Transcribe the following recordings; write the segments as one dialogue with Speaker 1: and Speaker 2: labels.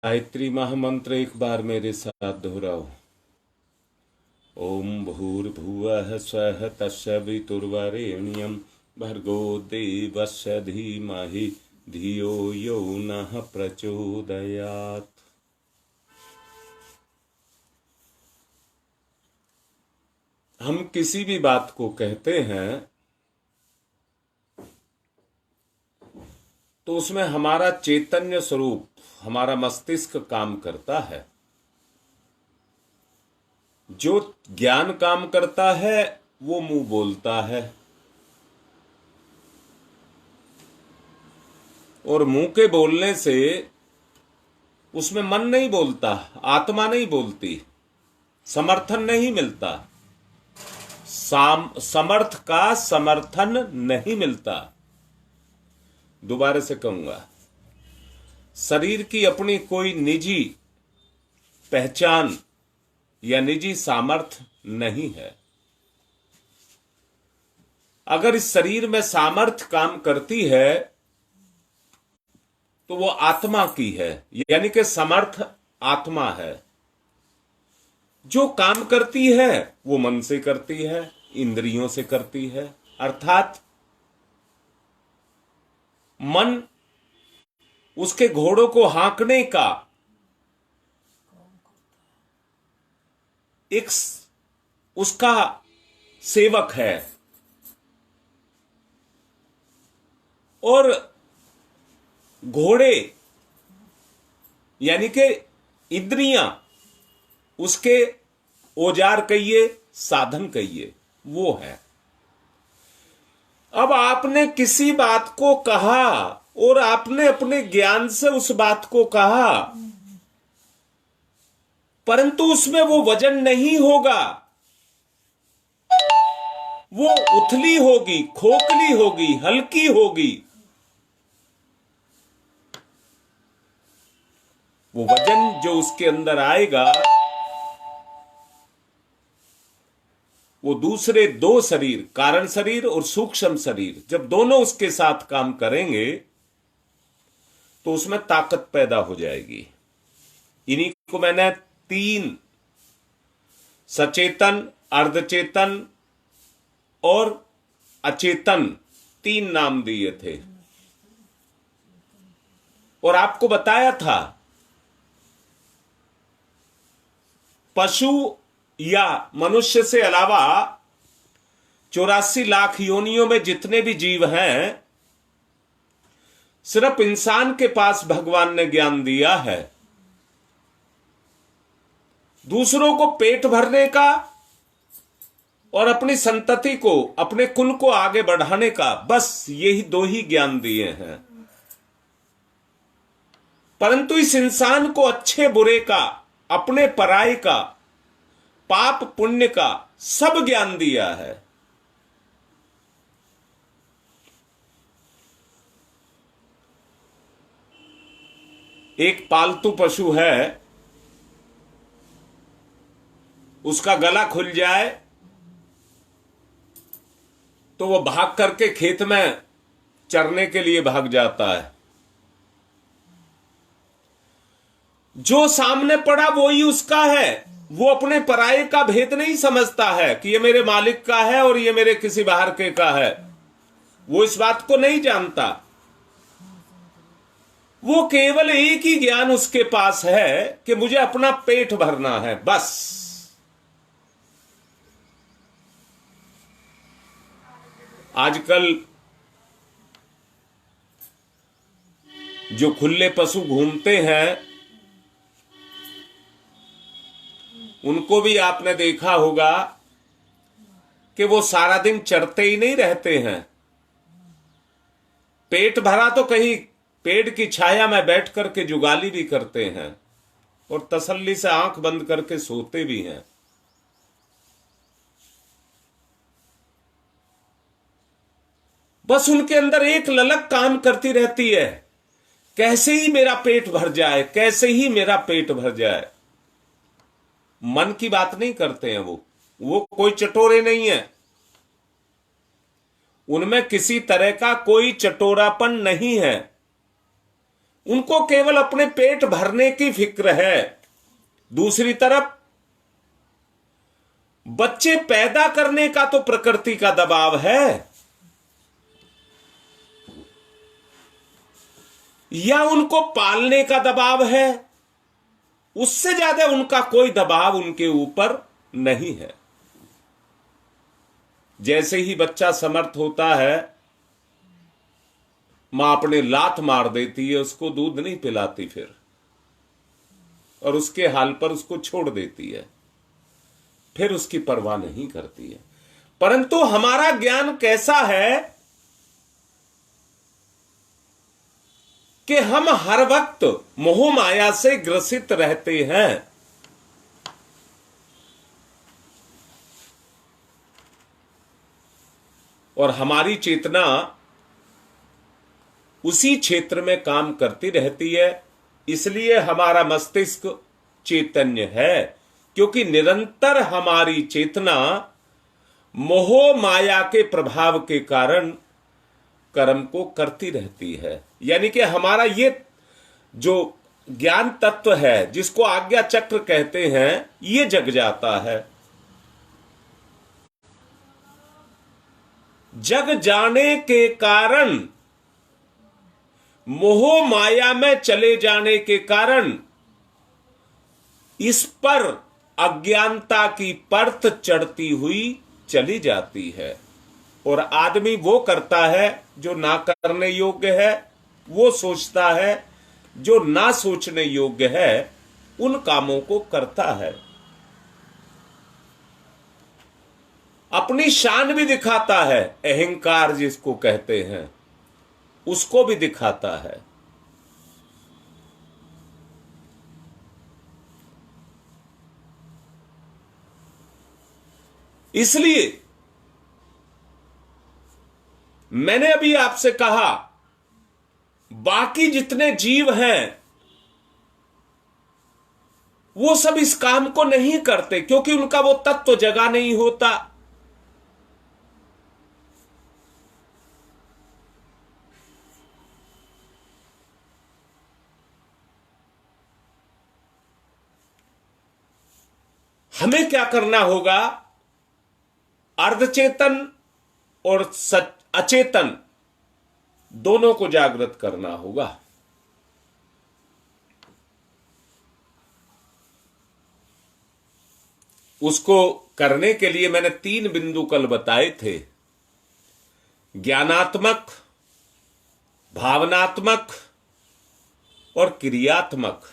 Speaker 1: गायत्री महामंत्र एक बार मेरे साथ दोहराओ। ओम भूर्भुवः स्वः तत्सवितुर्वरेण्यं भर्गो देवस्य धीमहि धियो यो नः प्रचोदयात्। हम किसी भी बात को कहते हैं तो उसमें हमारा चैतन्य स्वरूप, हमारा मस्तिष्क काम करता है। जो ज्ञान काम करता है वो मुंह बोलता है, और मुंह के बोलने से उसमें मन नहीं बोलता, आत्मा नहीं बोलती, समर्थन नहीं मिलता, समर्थ का समर्थन नहीं मिलता। दोबारा से कहूंगा, शरीर की अपनी कोई निजी पहचान या निजी सामर्थ्य नहीं है। अगर इस शरीर में सामर्थ्य काम करती है तो वो आत्मा की है, यानी कि समर्थ आत्मा है। जो काम करती है वो मन से करती है, इंद्रियों से करती है, अर्थात मन उसके घोड़ों को हाँकने का एक उसका सेवक है, और घोड़े यानी कि इंद्रियां उसके औजार कहिए, साधन कहिए, वो है। अब आपने किसी बात को कहा और आपने अपने ज्ञान से उस बात को कहा, परंतु उसमें वो वजन नहीं होगा, वो उथली होगी, खोखली होगी, हल्की होगी। वो वजन जो उसके अंदर आएगा वो दूसरे दो शरीर, कारण शरीर और सूक्ष्म शरीर, जब दोनों उसके साथ काम करेंगे तो उसमें ताकत पैदा हो जाएगी। इन्हीं को मैंने तीन, सचेतन, अर्धचेतन और अचेतन, तीन नाम दिए थे, और आपको बताया था पशु या मनुष्य से अलावा 84 लाख योनियों में जितने भी जीव हैं, सिर्फ इंसान के पास भगवान ने ज्ञान दिया है दूसरों को पेट भरने का और अपनी संतति को, अपने कुल को आगे बढ़ाने का। बस यही दो ही ज्ञान दिए हैं, परंतु इस इंसान को अच्छे बुरे का, अपने पराये का, पाप पुण्य का सब ज्ञान दिया है। एक पालतू पशु है, उसका गला खुल जाए तो वो भाग करके खेत में चरने के लिए भाग जाता है। जो सामने पड़ा वो ही उसका है, वो अपने पराये का भेद नहीं समझता है कि ये मेरे मालिक का है और ये मेरे किसी बाहर के का है। वो इस बात को नहीं जानता। वो केवल एक ही ज्ञान उसके पास है कि मुझे अपना पेट भरना है, बस। आजकल जो खुले पशु घूमते हैं उनको भी आपने देखा होगा कि वो सारा दिन चरते ही नहीं रहते हैं। पेट भरा तो कहीं पेड़ की छाया में बैठ करके जुगाली भी करते हैं और तसल्ली से आंख बंद करके सोते भी हैं। बस उनके अंदर एक ललक काम करती रहती है, कैसे ही मेरा पेट भर जाए, कैसे ही मेरा पेट भर जाए। मन की बात नहीं करते हैं वो कोई चटोरे नहीं है, उनमें किसी तरह का कोई चटोरापन नहीं है। उनको केवल अपने पेट भरने की फिक्र है। दूसरी तरफ बच्चे पैदा करने का तो प्रकृति का दबाव है, या उनको पालने का दबाव है, उससे ज्यादा उनका कोई दबाव उनके ऊपर नहीं है। जैसे ही बच्चा समर्थ होता है, मां अपने लात मार देती है, उसको दूध नहीं पिलाती फिर, और उसके हाल पर उसको छोड़ देती है, फिर उसकी परवाह नहीं करती है। परंतु हमारा ज्ञान कैसा है कि हम हर वक्त मोह माया से ग्रसित रहते हैं। और हमारी चेतना उसी क्षेत्र में काम करती रहती है। इसलिए हमारा मस्तिष्क चैतन्य है, क्योंकि निरंतर हमारी चेतना मोह माया के प्रभाव के कारण कर्म को करती रहती है। यानी कि हमारा ये जो ज्ञान तत्व है, जिसको आज्ञा चक्र कहते हैं, ये जग जाता है। जग जाने के कारण, मोह माया में चले जाने के कारण, इस पर अज्ञानता की परत चढ़ती हुई चली जाती है। और आदमी वो करता है जो ना करने योग्य है, वो सोचता है जो ना सोचने योग्य है, उन कामों को करता है। अपनी शान भी दिखाता है, अहंकार जिसको कहते हैं, उसको भी दिखाता है। इसलिए मैंने अभी आपसे कहा, बाकी जितने जीव हैं वो सब इस काम को नहीं करते, क्योंकि उनका वो तत्व जगा नहीं होता। हमें क्या करना होगा? अर्धचेतन और अचेतन दोनों को जागृत करना होगा। उसको करने के लिए मैंने 3 बिंदु कल बताए थे: ज्ञानात्मक, भावनात्मक और क्रियात्मक।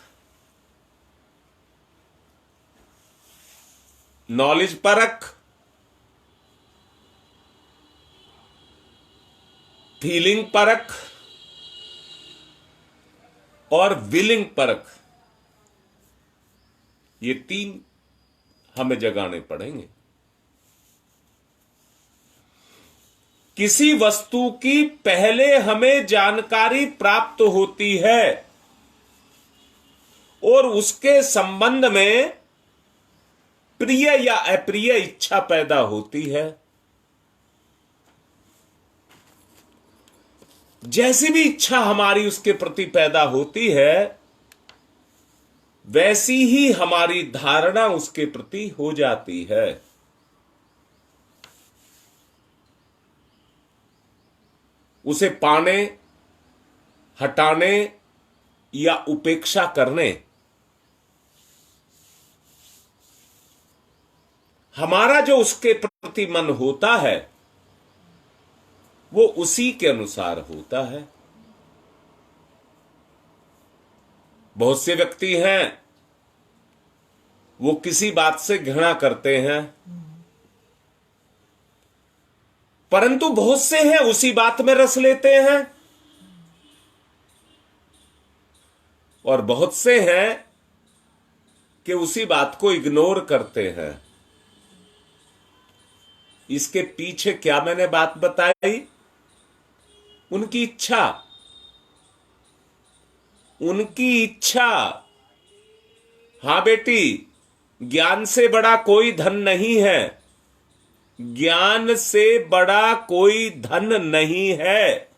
Speaker 1: नॉलेज परक, फीलिंग परक और विलिंग परक, ये 3 हमें जगाने पड़ेंगे। किसी वस्तु की पहले हमें जानकारी प्राप्त होती है और उसके संबंध में प्रिय या अप्रिय इच्छा पैदा होती है। जैसी भी इच्छा हमारी उसके प्रति पैदा होती है, वैसी ही हमारी धारणा उसके प्रति हो जाती है। उसे पाने, हटाने या उपेक्षा करने, हमारा जो उसके प्रति मन होता है वो उसी के अनुसार होता है। बहुत से व्यक्ति हैं, वो किसी बात से घृणा करते हैं, परंतु बहुत से हैं उसी बात में रस लेते हैं, और बहुत से हैं कि उसी बात को इग्नोर करते हैं। इसके पीछे क्या मैंने बात बताई? उनकी इच्छा, उनकी इच्छा। हां बेटी, ज्ञान से बड़ा कोई धन नहीं है, ज्ञान से बड़ा कोई धन नहीं है।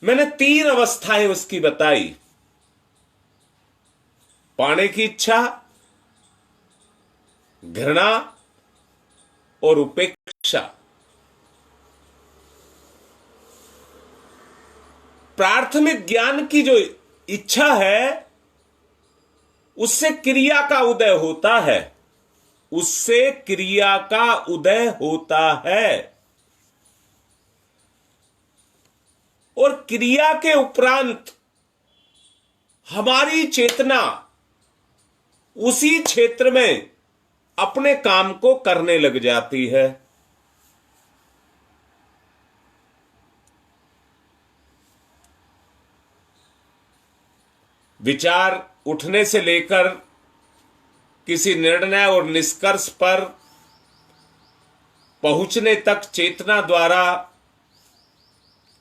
Speaker 1: मैंने 3 अवस्थाएं उसकी बताई। पाने की इच्छा, घृणा और उपेक्षा। प्राथमिक ज्ञान की जो इच्छा है उससे क्रिया का उदय होता है, उससे क्रिया का उदय होता है। और क्रिया के उपरांत हमारी चेतना उसी क्षेत्र में अपने काम को करने लग जाती है। विचार उठने से लेकर किसी निर्णय और निष्कर्ष पर पहुंचने तक चेतना द्वारा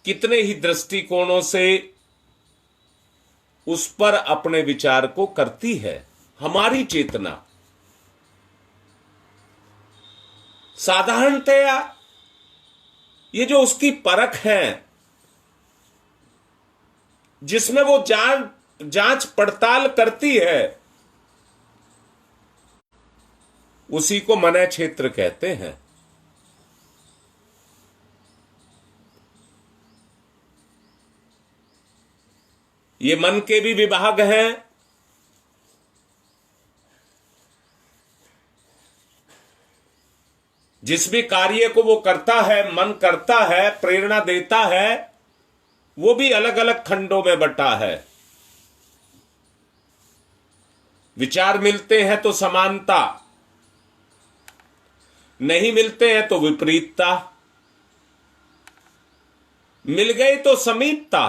Speaker 1: कितने ही दृष्टिकोणों से उस पर अपने विचार को करती है हमारी चेतना। साधारणतया ये जो उसकी परख है, जिसमें वो जांच पड़ताल करती है, उसी को मनः क्षेत्र कहते हैं। ये मन के भी विभाग हैं। जिस भी कार्य को वो करता है, मन करता है, प्रेरणा देता है, वो भी अलग अलग खंडों में बटा है। विचार मिलते हैं तो समानता, नहीं मिलते हैं तो विपरीतता, मिल गए तो समीपता,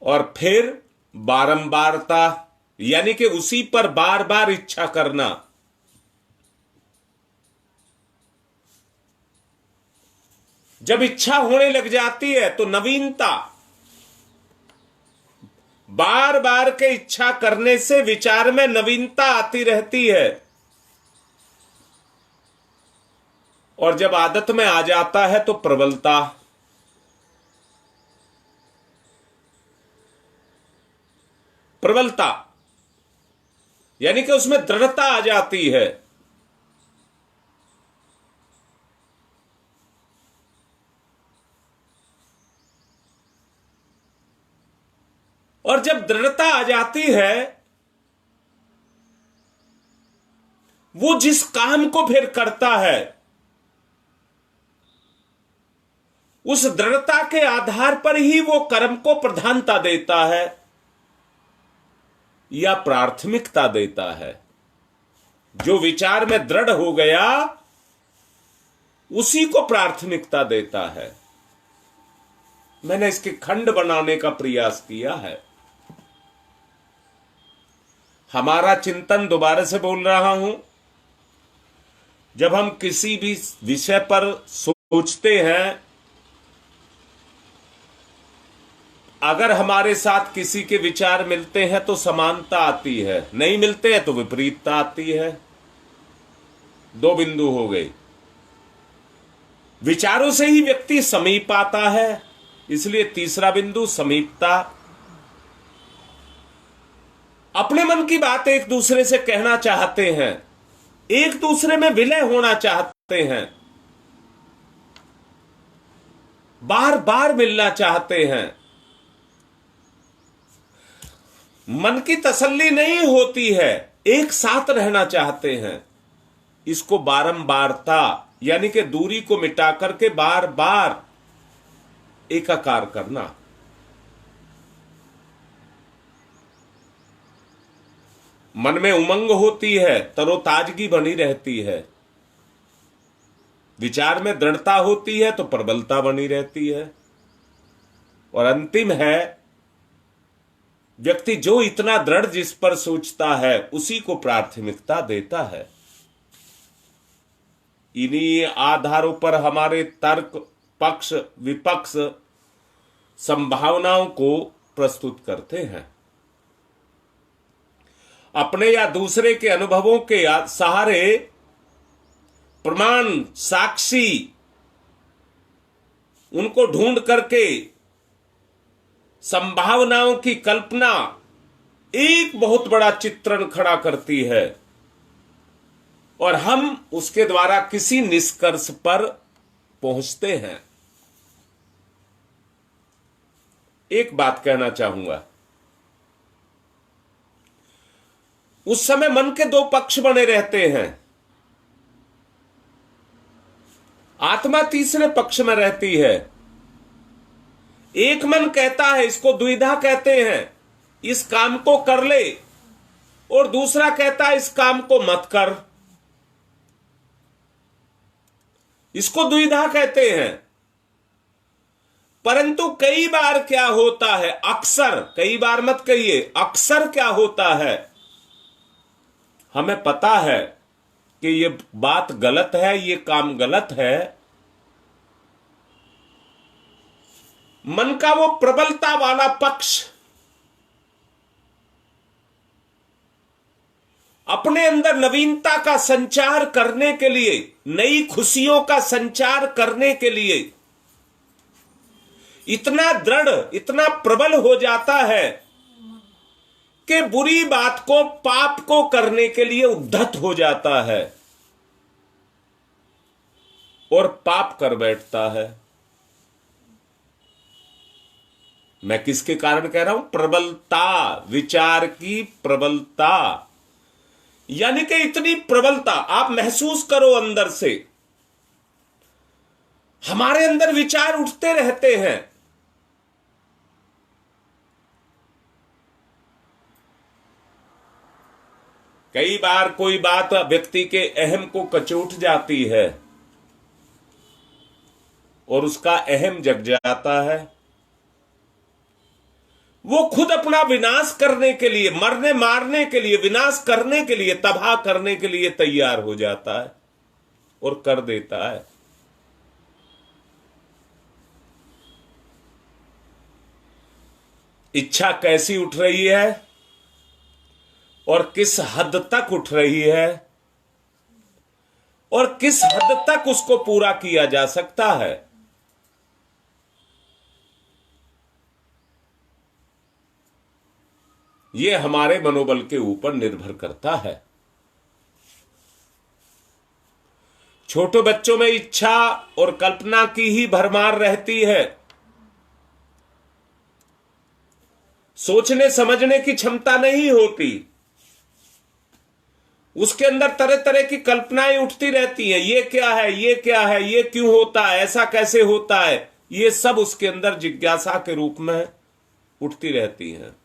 Speaker 1: और फिर बारंबारता, यानी कि उसी पर बार बार इच्छा करना। जब इच्छा होने लग जाती है तो नवीनता, बार बार के इच्छा करने से विचार में नवीनता आती रहती है। और जब आदत में आ जाता है तो प्रबलता। प्रबलता यानी कि उसमें दृढ़ता आ जाती है। और जब दृढ़ता आ जाती है, वो जिस काम को फिर करता है उस दृढ़ता के आधार पर ही वो कर्म को प्रधानता देता है या प्राथमिकता देता है। जो विचार में दृढ़ हो गया उसी को प्राथमिकता देता है। मैंने इसके खंड बनाने का प्रयास किया है। हमारा चिंतन, दोबारा से बोल रहा हूं, जब हम किसी भी विषय पर सोचते हैं, अगर हमारे साथ किसी के विचार मिलते हैं तो समानता आती है, नहीं मिलते हैं तो विपरीतता आती है। 2 बिंदु हो गए। विचारों से ही व्यक्ति समीप आता है, इसलिए तीसरा बिंदु समीपता। अपने मन की बात एक दूसरे से कहना चाहते हैं, एक दूसरे में विलय होना चाहते हैं, बार बार मिलना चाहते हैं। मन की तसल्ली नहीं होती है, एक साथ रहना चाहते हैं। इसको बारंबारता यानी कि दूरी को मिटा करके बार बार एकाकार करना। मन में उमंग होती है, तरोताजगी बनी रहती है। विचार में दृढ़ता होती है तो प्रबलता बनी रहती है। और अंतिम है, व्यक्ति जो इतना दृढ़ जिस पर सोचता है उसी को प्राथमिकता देता है। इन्हीं आधारों पर हमारे तर्क, पक्ष विपक्ष संभावनाओं को प्रस्तुत करते हैं। अपने या दूसरे के अनुभवों के सहारे प्रमाण, साक्षी उनको ढूंढ करके संभावनाओं की कल्पना एक बहुत बड़ा चित्रण खड़ा करती है और हम उसके द्वारा किसी निष्कर्ष पर पहुंचते हैं। एक बात कहना चाहूंगा, उस समय मन के दो पक्ष बने रहते हैं, आत्मा तीसरे पक्ष में रहती है। एक मन कहता है, इसको द्विधा कहते हैं, इस काम को कर ले, और दूसरा कहता है इस काम को मत कर, इसको द्विधा कहते हैं। परंतु कई बार क्या होता है, अक्सर, कई बार मत कहिए, अक्सर क्या होता है, हमें पता है कि ये बात गलत है, ये काम गलत है, मन का वो प्रबलता वाला पक्ष अपने अंदर नवीनता का संचार करने के लिए, नई खुशियों का संचार करने के लिए इतना दृढ़, इतना प्रबल हो जाता है कि बुरी बात को, पाप को करने के लिए उद्धत हो जाता है और पाप कर बैठता है। मैं किसके कारण कह रहा हूं? प्रबलता, विचार की प्रबलता, यानी कि इतनी प्रबलता आप महसूस करो अंदर से। हमारे अंदर विचार उठते रहते हैं, कई बार कोई बात व्यक्ति के अहम को कचोट जाती है और उसका अहम जग जाता है, वो खुद अपना विनाश करने के लिए, मरने मारने के लिए, विनाश करने के लिए, तबाह करने के लिए तैयार हो जाता है और कर देता है। इच्छा कैसी उठ रही है और किस हद तक उठ रही है और किस हद तक उसको पूरा किया जा सकता है, यह हमारे मनोबल के ऊपर निर्भर करता है। छोटे बच्चों में इच्छा और कल्पना की ही भरमार रहती है, सोचने समझने की क्षमता नहीं होती, उसके अंदर तरह तरह की कल्पनाएं उठती रहती हैं। ये क्या है, ये क्या है, ये क्यों होता है, ऐसा कैसे होता है, ये सब उसके अंदर जिज्ञासा के रूप में उठती रहती हैं।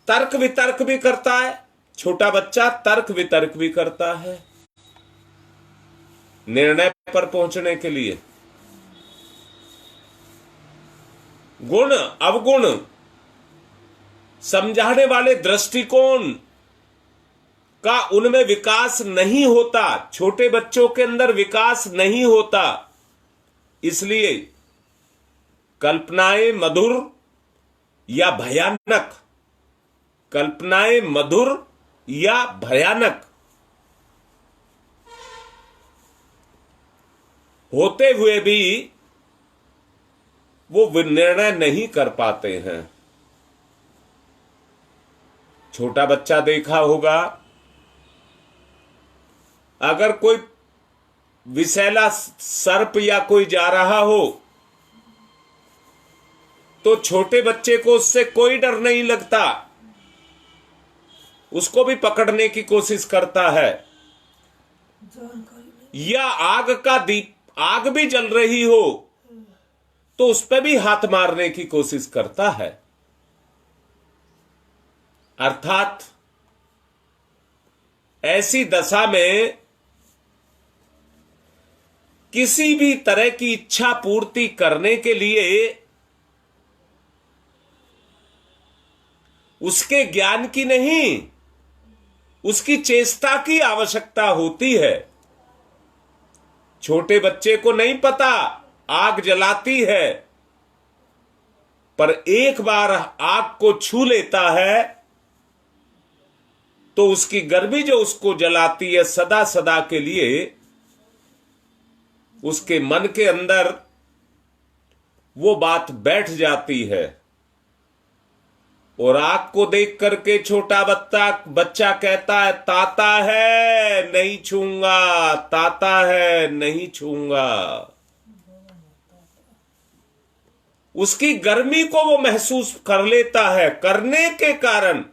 Speaker 1: तर्क वितर्क भी करता है, छोटा बच्चा तर्क वितर्क भी करता है निर्णय पर पहुंचने के लिए। गुण अवगुण समझाने वाले दृष्टिकोण का उनमें विकास नहीं होता, छोटे बच्चों के अंदर विकास नहीं होता, इसलिए कल्पनाएं मधुर या भयानक, कल्पनाएं मधुर या भयानक होते हुए भी वो निर्णय नहीं कर पाते हैं। छोटा बच्चा देखा होगा, अगर कोई विषैला सर्प या कोई जा रहा हो तो छोटे बच्चे को उससे कोई डर नहीं लगता, उसको भी पकड़ने की कोशिश करता है। या आग का दीप, आग भी जल रही हो तो उस पर भी हाथ मारने की कोशिश करता है। अर्थात ऐसी दशा में किसी भी तरह की इच्छा पूर्ति करने के लिए उसके ज्ञान की नहीं, उसकी चेष्टा की आवश्यकता होती है। छोटे बच्चे को नहीं पता आग जलाती है, पर एक बार आग को छू लेता है तो उसकी गर्मी जो उसको जलाती है सदा सदा के लिए, उसके मन के अंदर वो बात बैठ जाती है और आग को देख करके छोटा बच्चा कहता है ताता है नहीं छूंगा, ताता है नहीं छूंगा। उसकी गर्मी को वो महसूस कर लेता है, करने के कारण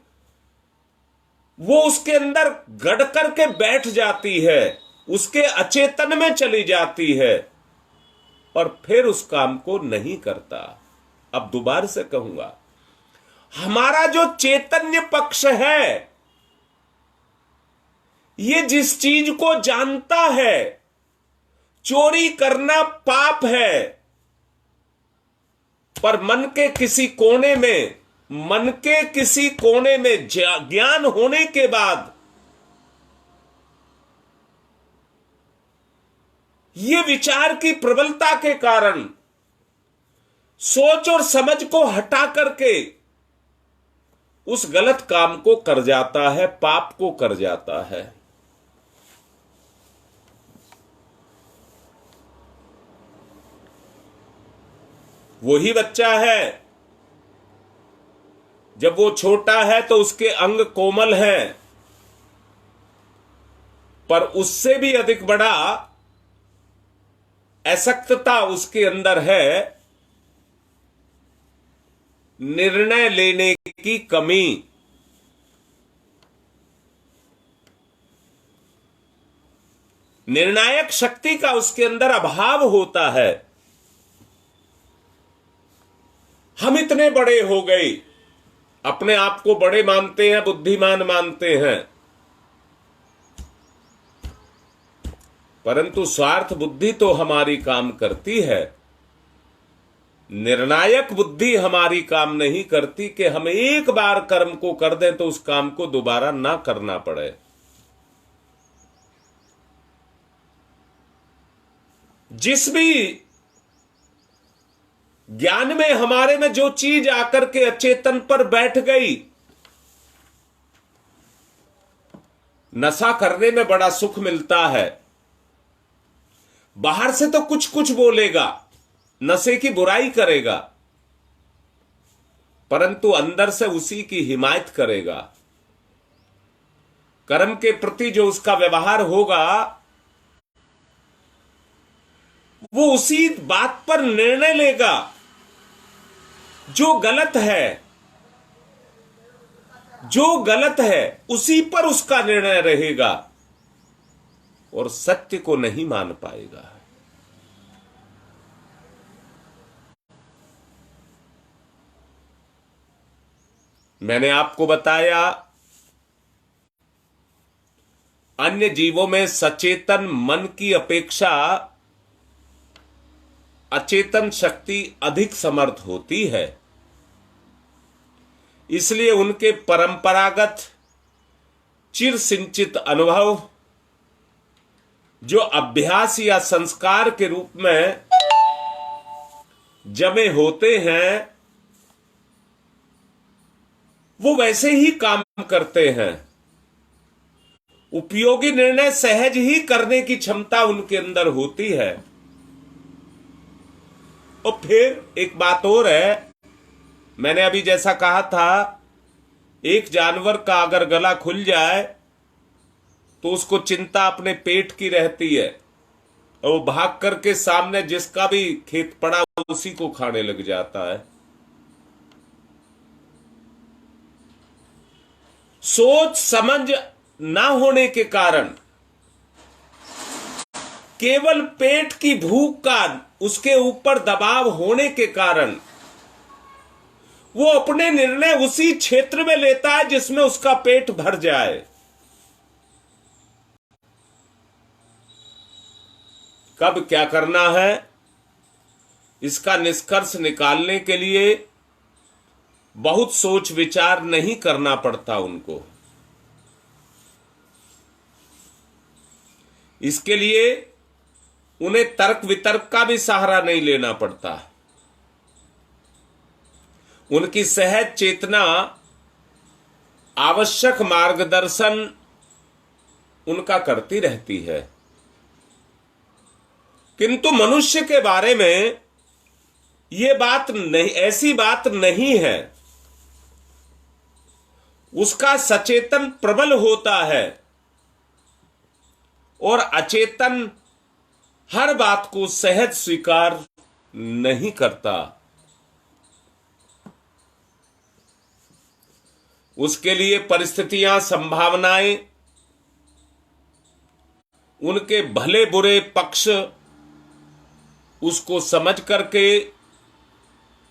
Speaker 1: वो उसके अंदर गड़ करके बैठ जाती है, उसके अचेतन में चली जाती है और फिर उस काम को नहीं करता। अब दोबारा से कहूंगा, हमारा जो चैतन्य पक्ष है ये जिस चीज को जानता है चोरी करना पाप है, पर मन के किसी कोने में ज्ञान होने के बाद ये विचार की प्रबलता के कारण सोच और समझ को हटा करके उस गलत काम को कर जाता है, पाप को कर जाता है। वही बच्चा है, जब वो छोटा है तो उसके अंग कोमल हैं, पर उससे भी अधिक बड़ा असक्तता उसके अंदर है, निर्णय लेने की कमी। निर्णायक शक्ति का उसके अंदर अभाव होता है। हम इतने बड़े हो गए, अपने आप को बड़े मानते हैं, बुद्धिमान मानते हैं, परंतु स्वार्थ बुद्धि तो हमारी काम करती है, निर्णायक बुद्धि हमारी काम नहीं करती कि हम एक बार कर्म को कर दें तो उस काम को दोबारा ना करना पड़े। जिस भी ज्ञान में हमारे में जो चीज आकर के अचेतन पर बैठ गई, नशा करने में बड़ा सुख मिलता है। बाहर से तो कुछ कुछ बोलेगा, नशे की बुराई करेगा, परंतु अंदर से उसी की हिमायत करेगा। कर्म के प्रति जो उसका व्यवहार होगा वो उसी बात पर निर्णय लेगा जो गलत है उसी पर उसका निर्णय रहेगा और सत्य को नहीं मान पाएगा। मैंने आपको बताया अन्य जीवों में सचेतन मन की अपेक्षा अचेतन शक्ति अधिक समर्थ होती है, इसलिए उनके परंपरागत चिर सिंचित अनुभव जो अभ्यास या संस्कार के रूप में जमे होते हैं वो वैसे ही काम करते हैं। उपयोगी निर्णय सहज ही करने की क्षमता उनके अंदर होती है। और फिर एक बात और है, मैंने अभी जैसा कहा था, एक जानवर का अगर गला खुल जाए तो उसको चिंता अपने पेट की रहती है और वो भाग करके सामने जिसका भी खेत पड़ा उसी को खाने लग जाता है। सोच समझ ना होने के कारण, केवल पेट की भूख का उसके ऊपर दबाव होने के कारण वो अपने निर्णय उसी क्षेत्र में लेता है जिसमें उसका पेट भर जाए। कब क्या करना है इसका निष्कर्ष निकालने के लिए बहुत सोच विचार नहीं करना पड़ता उनको। इसके लिए उन्हें तर्क वितर्क का भी सहारा नहीं लेना पड़ता। उनकी सहज चेतना आवश्यक मार्गदर्शन उनका करती रहती है। किंतु मनुष्य के बारे में ये बात नहीं, ऐसी बात नहीं है। उसका सचेतन प्रबल होता है और अचेतन हर बात को सहज स्वीकार नहीं करता। उसके लिए परिस्थितियां, संभावनाएं, उनके भले बुरे पक्ष उसको समझ करके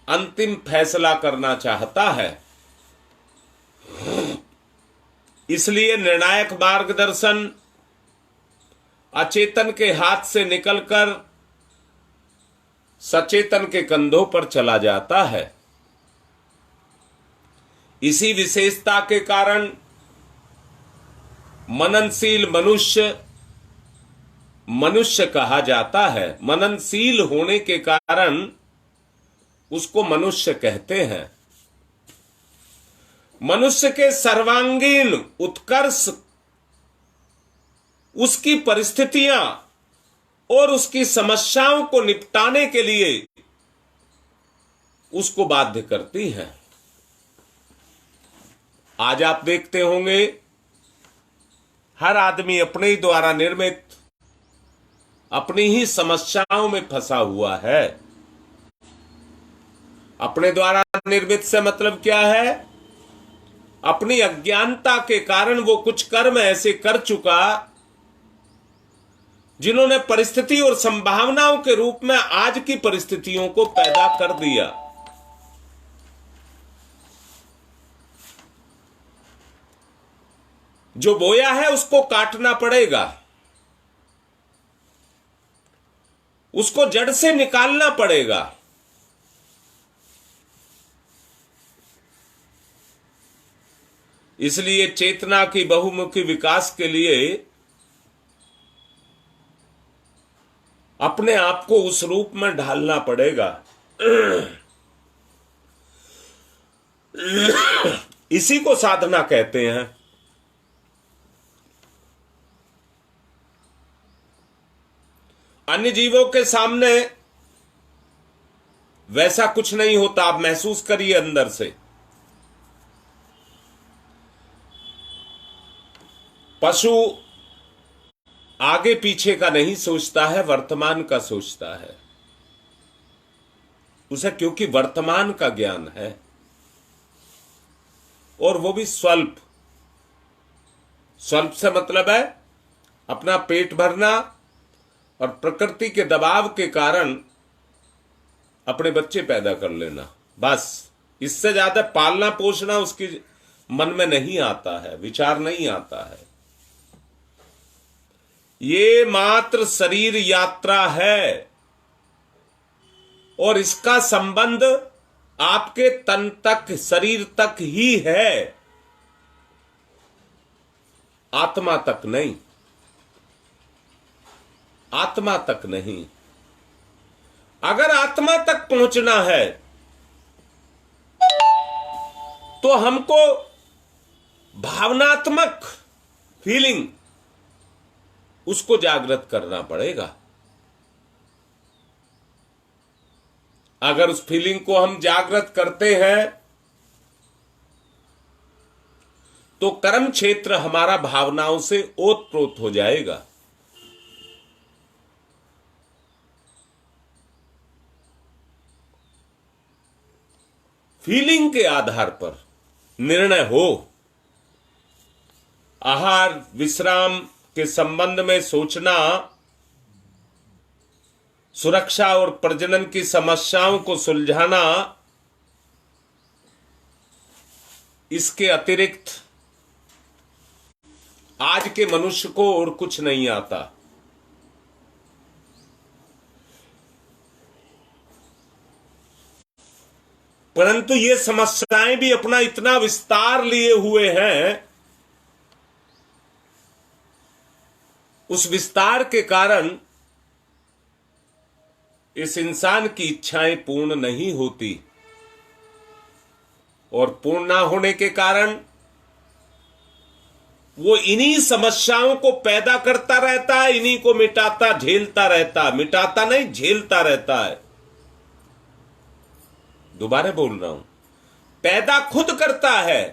Speaker 1: अंतिम फैसला करना चाहता है। इसलिए निर्णायक मार्गदर्शन अचेतन के हाथ से निकलकर सचेतन के कंधों पर चला जाता है। इसी विशेषता के कारण मननशील मनुष्य कहा जाता है। मननशील होने के कारण उसको मनुष्य कहते हैं। मनुष्य के सर्वांगीण उत्कर्ष उसकी परिस्थितियां और उसकी समस्याओं को निपटाने के लिए उसको बाध्य करती हैं। आज आप देखते होंगे हर आदमी अपने ही द्वारा निर्मित अपनी ही समस्याओं में फंसा हुआ है। अपने द्वारा निर्मित से मतलब क्या है? अपनी अज्ञानता के कारण वो कुछ कर्म ऐसे कर चुका जिन्होंने परिस्थिति और संभावनाओं के रूप में आज की परिस्थितियों को पैदा कर दिया। जो बोया है उसको काटना पड़ेगा, उसको जड़ से निकालना पड़ेगा। इसलिए चेतना की बहुमुखी विकास के लिए अपने आप को उस रूप में ढालना पड़ेगा। इसी को साधना कहते हैं। अन्य जीवों के सामने वैसा कुछ नहीं होता। आप महसूस करिए अंदर से। पशु आगे पीछे का नहीं सोचता है, वर्तमान का सोचता है। उसे क्योंकि वर्तमान का ज्ञान है और वो भी स्वल्प। स्वल्प से मतलब है अपना पेट भरना और प्रकृति के दबाव के कारण अपने बच्चे पैदा कर लेना। बस इससे ज्यादा पालना पोषना उसके मन में नहीं आता है, विचार नहीं आता है। ये मात्र शरीर यात्रा है और इसका संबंध आपके तन तक, शरीर तक ही है, आत्मा तक नहीं। आत्मा तक नहीं। अगर आत्मा तक पहुंचना है तो हमको भावनात्मक फीलिंग उसको जागृत करना पड़ेगा। अगर उस फीलिंग को हम जागृत करते हैं तो कर्म क्षेत्र हमारा भावनाओं से ओतप्रोत हो जाएगा। फीलिंग के आधार पर निर्णय हो। आहार विश्राम के संबंध में सोचना, सुरक्षा और प्रजनन की समस्याओं को सुलझाना, इसके अतिरिक्त आज के मनुष्य को और कुछ नहीं आता। परंतु ये समस्याएं भी अपना इतना विस्तार लिए हुए हैं, उस विस्तार के कारण इस इंसान की इच्छाएं पूर्ण नहीं होती और पूर्ण ना होने के कारण वो इन्हीं समस्याओं को पैदा करता रहता है, इन्हीं को मिटाता झेलता रहता है, मिटाता नहीं झेलता रहता है। दोबारा बोल रहा हूं, पैदा खुद करता है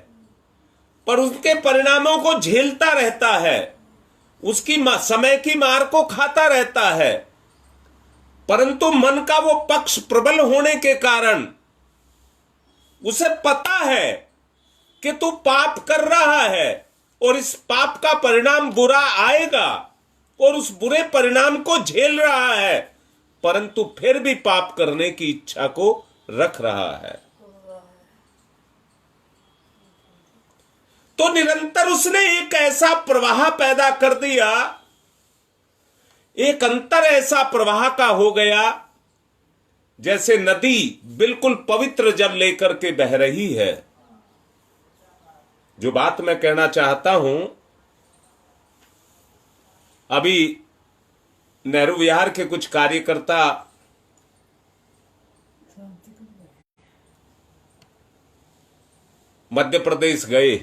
Speaker 1: पर उसके परिणामों को झेलता रहता है, उसकी समय की मार को खाता रहता है। परंतु मन का वो पक्ष प्रबल होने के कारण उसे पता है कि तू पाप कर रहा है और इस पाप का परिणाम बुरा आएगा, और उस बुरे परिणाम को झेल रहा है, परंतु फिर भी पाप करने की इच्छा को रख रहा है। तो निरंतर उसने एक ऐसा प्रवाह पैदा कर दिया, एक अंतर ऐसा प्रवाह का हो गया, जैसे नदी बिल्कुल पवित्र जल लेकर के बह रही है। जो बात मैं कहना चाहता हूं, अभी नेहरू विहार के कुछ कार्यकर्ता मध्य प्रदेश गए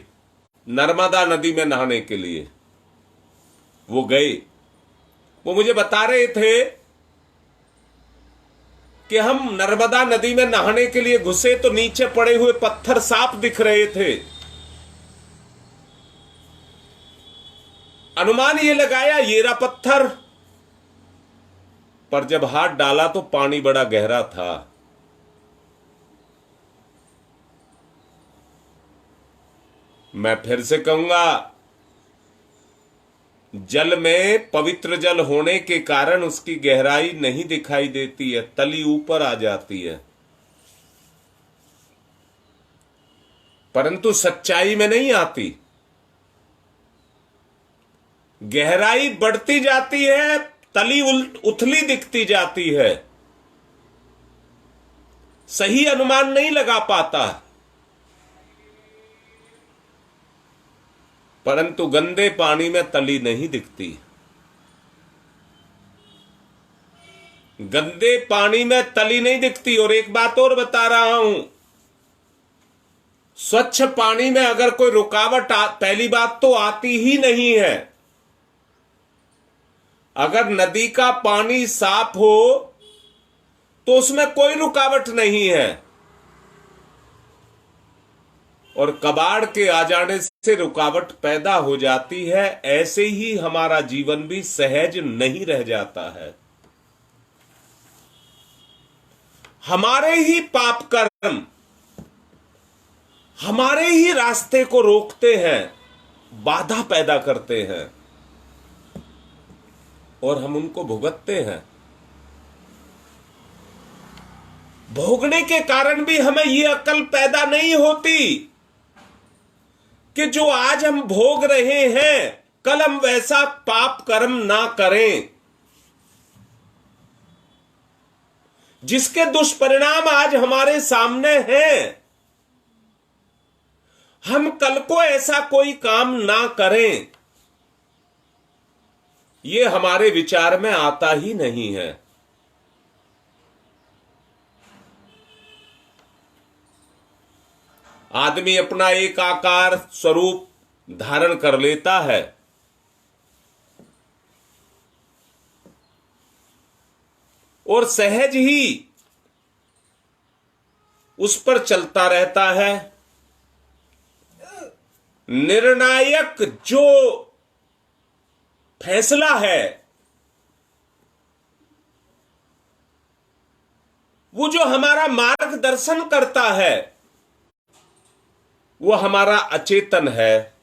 Speaker 1: नर्मदा नदी में नहाने के लिए। वो गए, वो मुझे बता रहे थे कि हम नर्मदा नदी में नहाने के लिए घुसे तो नीचे पड़े हुए पत्थर साफ दिख रहे थे। अनुमान ये लगाया ये रहा पत्थर, पर जब हाथ डाला तो पानी बड़ा गहरा था। मैं फिर से कहूंगा, जल में पवित्र जल होने के कारण उसकी गहराई नहीं दिखाई देती है, तली ऊपर आ जाती है, परंतु सच्चाई में नहीं आती। गहराई बढ़ती जाती है, तली उथली दिखती जाती है, सही अनुमान नहीं लगा पाता। परंतु गंदे पानी में तली नहीं दिखती। गंदे पानी में तली नहीं दिखती। और एक बात और बता रहा हूं, स्वच्छ पानी में अगर कोई रुकावट पहली बात तो आती ही नहीं है। अगर नदी का पानी साफ हो तो उसमें कोई रुकावट नहीं है, और कबाड़ के आ जाने से रुकावट पैदा हो जाती है। ऐसे ही हमारा जीवन भी सहज नहीं रह जाता है। हमारे ही पाप कर्म हमारे ही रास्ते को रोकते हैं, बाधा पैदा करते हैं, और हम उनको भुगतते हैं। भोगने के कारण भी हमें ये अकल पैदा नहीं होती कि जो आज हम भोग रहे हैं कल हम वैसा पाप कर्म ना करें, जिसके दुष्परिणाम आज हमारे सामने हैं। हम कल को ऐसा कोई काम ना करें, ये हमारे विचार में आता ही नहीं है। आदमी अपना एक आकार स्वरूप धारण कर लेता है, और सहज ही उस पर चलता रहता है। निर्णायक जो फैसला है, वो जो हमारा मार्गदर्शन करता है, वो हमारा अचेतन है।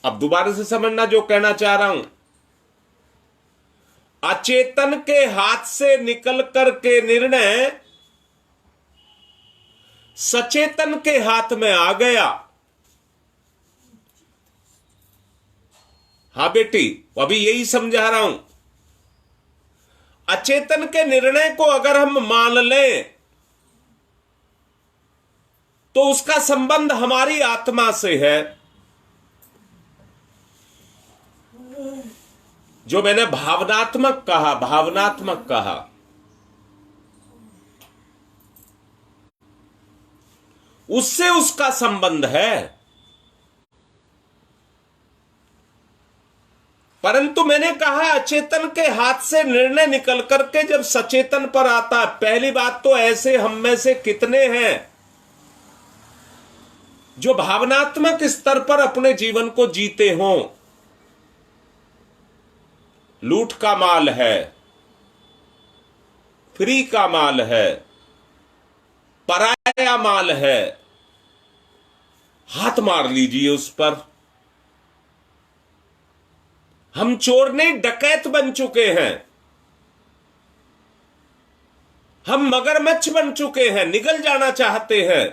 Speaker 1: अब दोबारा से समझना जो कहना चाह रहा हूं। अचेतन के हाथ से निकल कर के निर्णय सचेतन के हाथ में आ गया। हां बेटी, अभी यही समझा रहा हूं। अचेतन के निर्णय को अगर हम मान लें तो उसका संबंध हमारी आत्मा से है। जो मैंने भावनात्मक कहा, उससे उसका संबंध है। परंतु मैंने कहा अचेतन के हाथ से निर्णय निकल करके जब सचेतन पर आता है, पहली बात तो ऐसे हम में से कितने हैं जो भावनात्मक स्तर पर अपने जीवन को जीते हों। लूट का माल है, फ्री का माल है, पराया माल है, हाथ मार लीजिए उस पर। हम चोर नहीं डकैत बन चुके हैं, हम मगरमच्छ बन चुके हैं, निगल जाना चाहते हैं।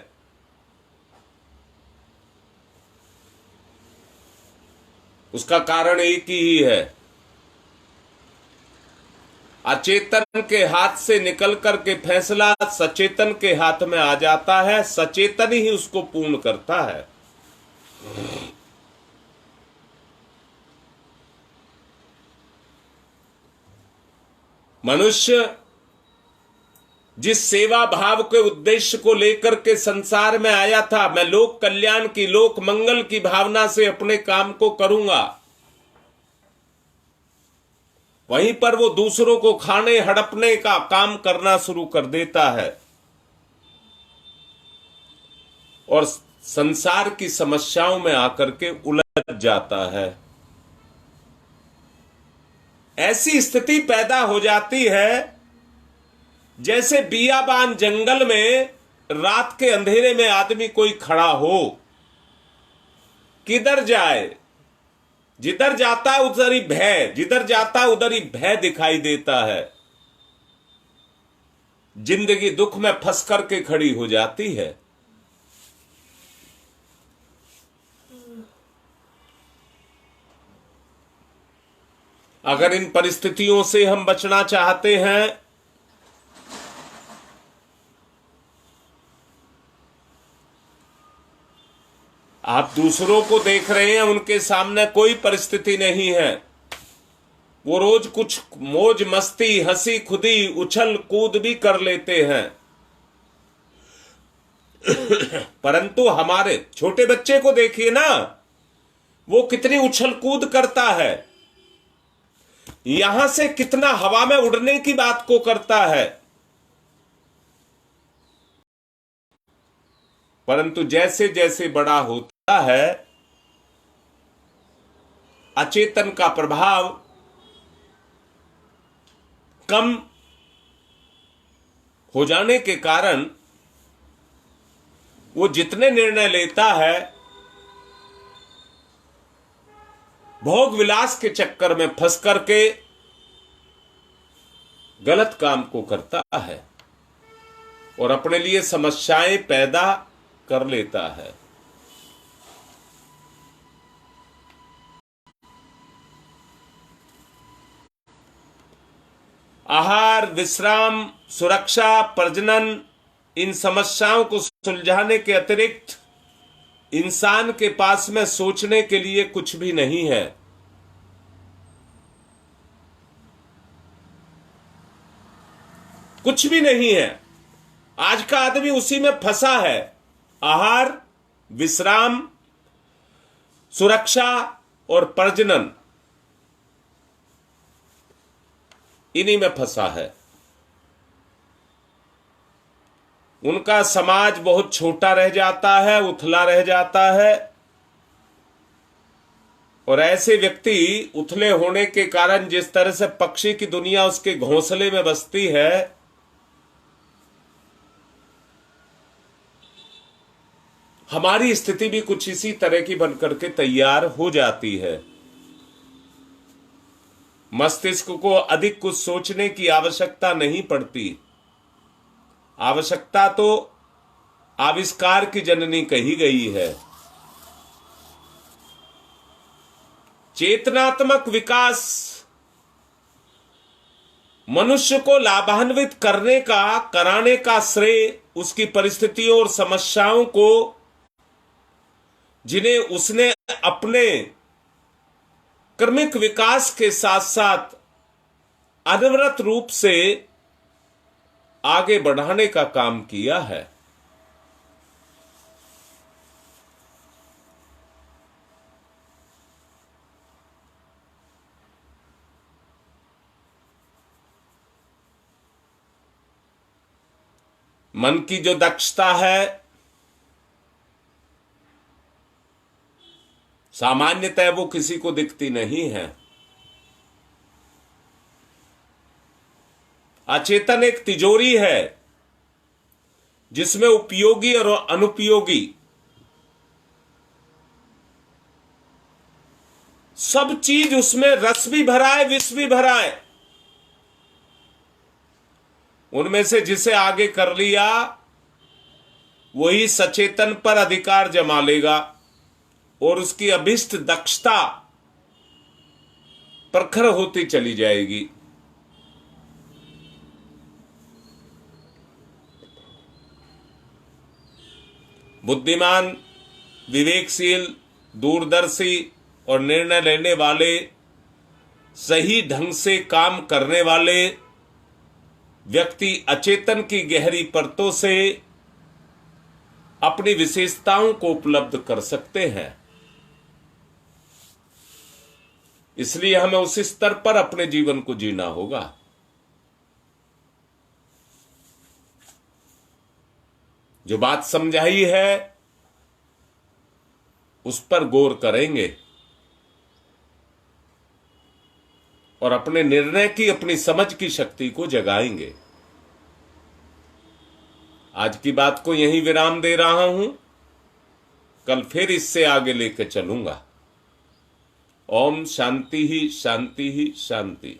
Speaker 1: उसका कारण एक ही है, अचेतन के हाथ से निकल करके फैसला सचेतन के हाथ में आ जाता है, सचेतन ही उसको पूर्ण करता है। मनुष्य जिस सेवा भाव के उद्देश्य को लेकर के संसार में आया था, मैं लोक कल्याण की, लोक मंगल की भावना से अपने काम को करूंगा, वहीं पर वो दूसरों को खाने हड़पने का काम करना शुरू कर देता है और संसार की समस्याओं में आकर के उलझ जाता है। ऐसी स्थिति पैदा हो जाती है जैसे बियाबान जंगल में रात के अंधेरे में आदमी कोई खड़ा हो, किधर जाए, जिधर जाता है उधर ही भय, जिधर जाता है उधर ही भय दिखाई देता है। जिंदगी दुख में फंस करके खड़ी हो जाती है। अगर इन परिस्थितियों से हम बचना चाहते हैं आप दूसरों को देख रहे हैं, उनके सामने कोई परिस्थिति नहीं है, वो रोज कुछ मौज मस्ती हंसी खुदी उछल कूद भी कर लेते हैं। परंतु हमारे छोटे बच्चे को देखिए ना, वो कितनी उछल कूद करता है, यहां से कितना हवा में उड़ने की बात को करता है। परंतु जैसे जैसे बड़ा होता है, अचेतन का प्रभाव कम हो जाने के कारण वो जितने निर्णय लेता है भोग विलास के चक्कर में फंस करके गलत काम को करता है और अपने लिए समस्याएं पैदा कर लेता है। आहार, विश्राम, सुरक्षा, प्रजनन, इन समस्याओं को सुलझाने के अतिरिक्त इंसान के पास में सोचने के लिए कुछ भी नहीं है। कुछ भी नहीं है। आज का आदमी उसी में फंसा है। आहार, विश्राम, सुरक्षा और प्रजनन, इन्हीं में फंसा है। उनका समाज बहुत छोटा रह जाता है, उथला रह जाता है और ऐसे व्यक्ति उथले होने के कारण जिस तरह से पक्षी की दुनिया उसके घोंसले में बसती है, हमारी स्थिति भी कुछ इसी तरह की बनकर के तैयार हो जाती है। मस्तिष्क को अधिक कुछ सोचने की आवश्यकता नहीं पड़ती। आवश्यकता तो आविष्कार की जननी कही गई है। चेतनात्मक विकास मनुष्य को लाभान्वित करने का, कराने का श्रेय उसकी परिस्थितियों और समस्याओं को, जिन्हें उसने अपने कर्मिक विकास के साथ साथ अनवरत रूप से आगे बढ़ाने का काम किया है। मन की जो दक्षता है सामान्यतः वो किसी को दिखती नहीं है। अचेतन एक तिजोरी है जिसमें उपयोगी और अनुपयोगी सब चीज, उसमें रस भी भरा है, विष भी भरा है। उनमें से जिसे आगे कर लिया वही सचेतन पर अधिकार जमा लेगा और उसकी अभिष्ट दक्षता प्रखर होती चली जाएगी। बुद्धिमान, विवेकशील, दूरदर्शी और निर्णय लेने वाले, सही ढंग से काम करने वाले व्यक्ति अचेतन की गहरी परतों से अपनी विशेषताओं को उपलब्ध कर सकते हैं। इसलिए हमें उस स्तर पर अपने जीवन को जीना होगा। जो बात समझाई है उस पर गौर करेंगे और अपने निर्णय की, अपनी समझ की शक्ति को जगाएंगे। आज की बात को यहीं विराम दे रहा हूं, कल फिर इससे आगे लेकर चलूंगा। ओम शांति ही शांति ही शांति।